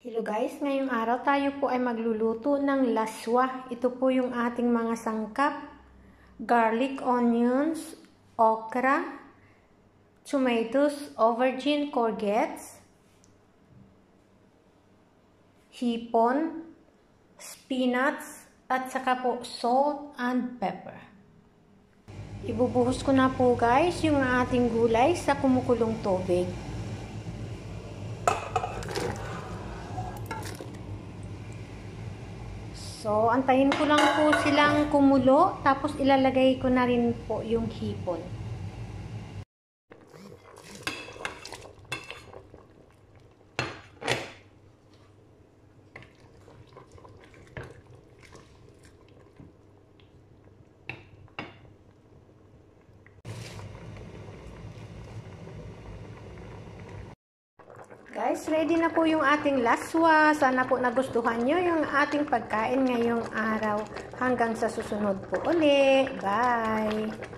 Hello guys, ngayong araw tayo po ay magluluto ng laswa. Ito po yung ating mga sangkap. Garlic, onions, okra, tomatoes, aubergine, courgettes, hipon, spinach, at saka po salt and pepper. Ibubuhos ko na po guys yung ating gulay sa kumukulong tubig. So, antayin ko lang po silang kumulo, tapos ilalagay ko na rin po yung hipon. Guys, ready na po yung ating laswa. Sana po nagustuhan nyo yung ating pagkain ngayong araw. Hanggang sa susunod po uli. Bye!